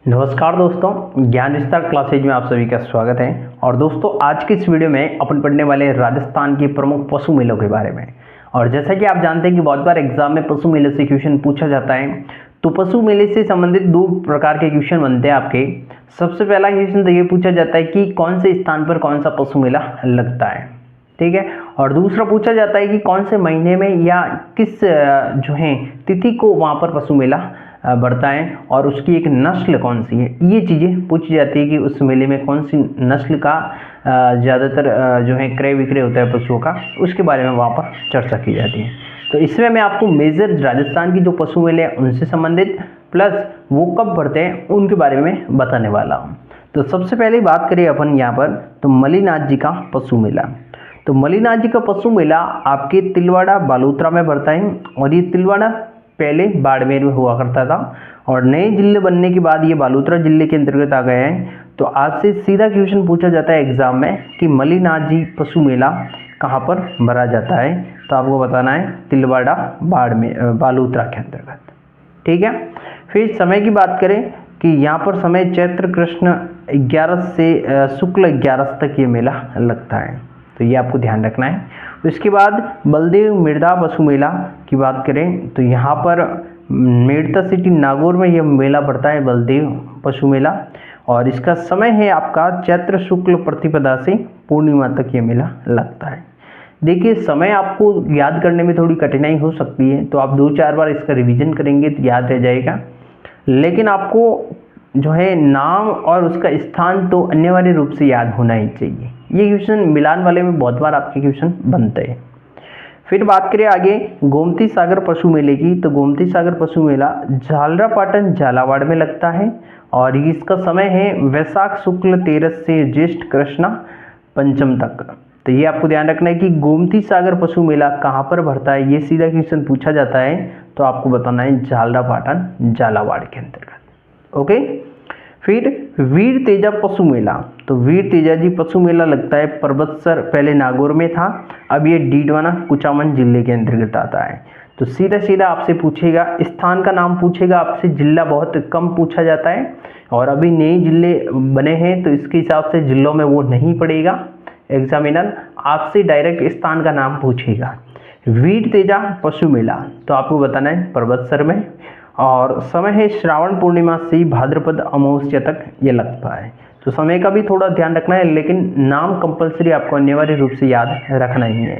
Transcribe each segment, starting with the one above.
नमस्कार दोस्तों, ज्ञान विस्तार क्लासेज में आप सभी का स्वागत है। और दोस्तों, आज की इस वीडियो में अपन पढ़ने वाले राजस्थान के प्रमुख पशु मेलों के बारे में। और जैसा कि आप जानते हैं कि बहुत बार एग्जाम में पशु मेले से क्वेश्चन पूछा जाता है, तो पशु मेले से संबंधित दो प्रकार के क्वेश्चन बनते हैं आपके। सबसे पहला क्वेश्चन तो ये पूछा जाता है कि कौन से स्थान पर कौन सा पशु मेला लगता है, ठीक है। और दूसरा पूछा जाता है कि कौन से महीने में या किस जो है तिथि को वहाँ पर पशु मेला बढ़ता है और उसकी एक नस्ल कौन सी है। ये चीज़ें पूछी जाती है कि उस मेले में कौन सी नस्ल का ज़्यादातर जो है क्रय विक्रय होता है पशुओं का, उसके बारे में वहाँ पर चर्चा की जाती है। तो इसमें मैं आपको मेजर राजस्थान की जो पशु मेले हैं उनसे संबंधित प्लस वो कब बढ़ते हैं उनके बारे में बताने वाला हूँ। तो सबसे पहले बात करें अपन यहाँ पर, तो मलिनाथ जी का पशु मेला। तो मलिनाथ जी का पशु मेला आपके तिलवाड़ा बालोतरा में बढ़ता है। और ये तिलवाड़ा पहले बाड़मेर में हुआ करता था और नए जिले बनने के बाद ये बालोतरा जिले के अंतर्गत आ गए हैं। तो आज से सीधा क्वेश्चन पूछा जाता है एग्जाम में कि मलिनाथ जी पशु मेला कहाँ पर भरा जाता है, तो आपको बताना है तिलवाड़ा बाड़मेर बालोतरा के अंतर्गत, ठीक है। फिर समय की बात करें कि यहाँ पर समय चैत्र कृष्ण 11 से शुक्ल 11 तक ये मेला लगता है, तो ये आपको ध्यान रखना है। उसके बाद बलदेव मृदा पशु मेला की बात करें तो यहाँ पर मेड़ता सिटी नागौर में यह मेला पड़ता है, बलदेव पशु मेला। और इसका समय है आपका चैत्र शुक्ल प्रतिपदा से पूर्णिमा तक ये मेला लगता है। देखिए, समय आपको याद करने में थोड़ी कठिनाई हो सकती है, तो आप 2-4 बार इसका रिवीजन करेंगे तो याद रह जाएगा। लेकिन आपको जो है नाम और उसका स्थान तो अनिवार्य रूप से याद होना ही चाहिए। ये क्वेश्चन मिलान वाले में बहुत बार आपके क्वेश्चन बनते हैं। फिर बात करें आगे गोमती सागर पशु मेले की, तो गोमती सागर पशु मेला झालरापाटन झालावाड़ में लगता है और इसका समय है वैशाख शुक्ल 13 से ज्येष्ठ कृष्ण पंचम तक। तो ये आपको ध्यान रखना है कि गोमती सागर पशु मेला कहाँ पर भरता है, ये सीधा क्वेश्चन पूछा जाता है, तो आपको बताना है झालरापाटन झालावाड़ के अंतर्गत, ओके। फिर वीर तेजा पशु मेला, तो वीर तेजा जी पशु मेला लगता है पर्वतसर, पहले नागौर में था, अब ये डीडवाना कुचामन जिले के अंतर्गत आता है। तो सीधा सीधा आपसे पूछेगा, स्थान का नाम पूछेगा आपसे, जिला बहुत कम पूछा जाता है और अभी नए जिले बने हैं तो इसके हिसाब से जिलों में वो नहीं पड़ेगा। एग्जामिनर आपसे डायरेक्ट स्थान का नाम पूछेगा। वीर तेजा पशु मेला तो आपको बताना है पर्वतसर में और समय है श्रावण पूर्णिमा से भाद्रपद अमावस्या तक ये लगता है। तो समय का भी थोड़ा ध्यान रखना है, लेकिन नाम कंपलसरी आपको अनिवार्य रूप से याद रखना ही है।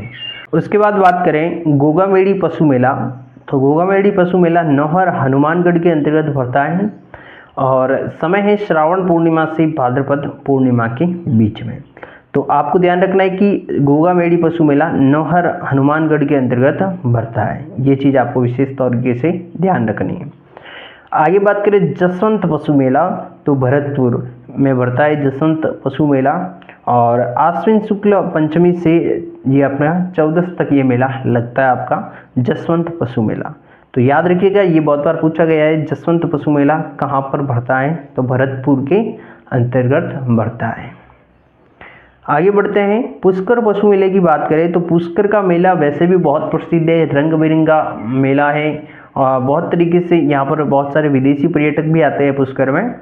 उसके बाद बात करें गोगामेड़ी पशु मेला, तो गोगामेड़ी पशु मेला नौहर हनुमानगढ़ के अंतर्गत भरता है और समय है श्रावण पूर्णिमा से भाद्रपद पूर्णिमा के बीच में। तो आपको ध्यान रखना है कि गोगामेड़ी पशु मेला नौहर हनुमानगढ़ के अंतर्गत भरता है, ये चीज़ आपको विशेष तरीके से ध्यान रखनी है। आगे बात करें जसवंत पशु मेला, तो भरतपुर में भरता है जसवंत पशु मेला और आश्विन शुक्ल पंचमी से ये अपना 14 तक ये मेला लगता है आपका जसवंत पशु मेला। तो याद रखिएगा, ये बहुत बार पूछा गया है जसवंत पशु मेला कहाँ पर भरता है, तो भरतपुर के अंतर्गत भरता है। आगे बढ़ते हैं पुष्कर पशु मेले की बात करें तो पुष्कर का मेला वैसे भी बहुत प्रसिद्ध है, रंग बिरंगा मेला है और बहुत तरीके से यहाँ पर बहुत सारे विदेशी पर्यटक भी आते हैं पुष्कर में।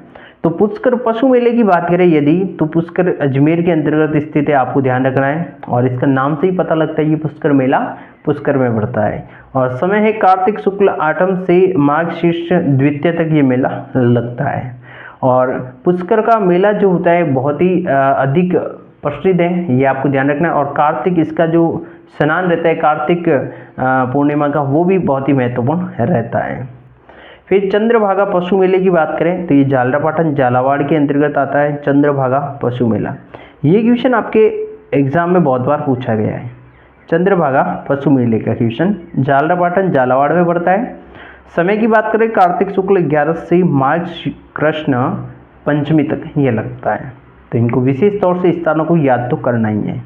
तो पुष्कर पशु मेले की बात करें यदि, तो पुष्कर अजमेर के अंतर्गत स्थित है, आपको ध्यान रखना है। और इसका नाम से ही पता लगता है ये पुष्कर मेला पुष्कर में बढ़ता है और समय है कार्तिक शुक्ल 8 से माघ शीर्ष द्वितीय तक ये मेला लगता है। और पुष्कर का मेला जो होता है बहुत ही अधिक प्रसिद्ध है, ये आपको ध्यान रखना है। और कार्तिक इसका जो स्नान रहता है कार्तिक पूर्णिमा का, वो भी बहुत ही महत्वपूर्ण रहता है। फिर चंद्रभागा पशु मेले की बात करें तो ये झालरापाटन झालावाड़ के अंतर्गत आता है चंद्रभागा पशु मेला। ये क्वेश्चन आपके एग्जाम में बहुत बार पूछा गया है, चंद्रभागा पशु मेले का क्वेश्चन झालरापाटन झालावाड़ में पड़ता है। समय की बात करें कार्तिक शुक्ल 11 से माघ कृष्ण पंचमी तक ये लगता है, तो इनको विशेष तौर से स्थानों को याद तो करना ही है।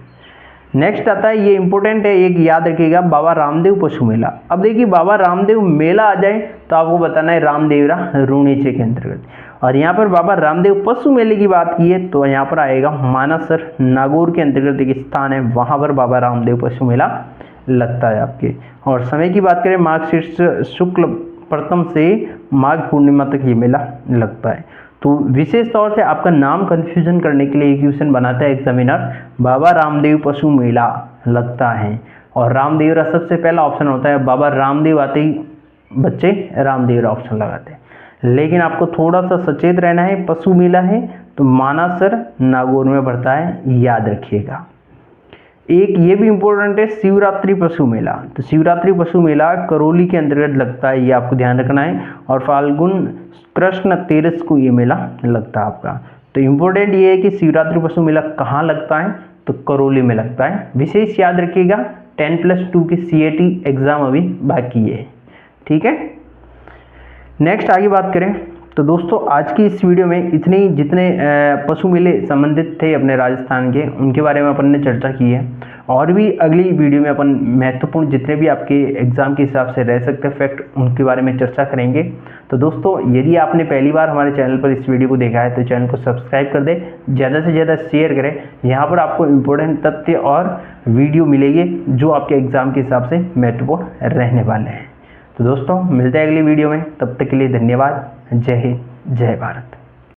नेक्स्ट आता है, ये इंपॉर्टेंट है, एक याद रखिएगा, बाबा रामदेव पशु मेला। अब देखिए बाबा रामदेव मेला आ जाए तो आपको बताना है रामदेवरा रूणीचे के अंतर्गत। और यहाँ पर बाबा रामदेव पशु मेले की बात की है तो यहाँ पर आएगा मानासर नागौर के अंतर्गत एक स्थान है, वहाँ पर बाबा रामदेव पशु मेला लगता है आपके। और समय की बात करें माघ शीर्ष शुक्ल प्रथम से माघ पूर्णिमा तक ये मेला लगता है। तो विशेष तौर से आपका नाम कन्फ्यूजन करने के लिए क्वेश्चन बनाता है एग्जामिनर, बाबा रामदेव पशु मेला लगता है, और रामदेव का सबसे पहला ऑप्शन होता है, बाबा रामदेव आते ही बच्चे रामदेव ऑप्शन लगाते हैं। लेकिन आपको थोड़ा सा सचेत रहना है, पशु मेला है तो मानासर नागौर में पड़ता है, याद रखिएगा। एक ये भी इम्पोर्टेंट है, शिवरात्रि पशु मेला, तो शिवरात्रि पशु मेला करौली के अंतर्गत लगता है, ये आपको ध्यान रखना है, और फाल्गुन कृष्ण तेरस को ये मेला लगता है आपका। तो इम्पोर्टेंट ये है कि शिवरात्रि पशु मेला कहाँ लगता है, तो करौली में लगता है, विशेष याद रखिएगा। 10+2 की CAT एग्जाम अभी बाकी है, ठीक है। नेक्स्ट आगे बात करें तो दोस्तों आज की इस वीडियो में इतने जितने पशु मेले संबंधित थे अपने राजस्थान के, उनके बारे में अपन ने चर्चा की है, और भी अगली वीडियो में अपन महत्वपूर्ण जितने भी आपके एग्जाम के हिसाब से रह सकते हैं फैक्ट, उनके बारे में चर्चा करेंगे। तो दोस्तों यदि आपने पहली बार हमारे चैनल पर इस वीडियो को देखा है तो चैनल को सब्सक्राइब कर दें, ज़्यादा से ज़्यादा शेयर करें। यहाँ पर आपको इम्पोर्टेंट तथ्य और वीडियो मिलेंगे जो आपके एग्जाम के हिसाब से महत्वपूर्ण रहने वाले हैं। तो दोस्तों मिलते हैं अगली वीडियो में, तब तक के लिए धन्यवाद। जय हिंद, जय भारत।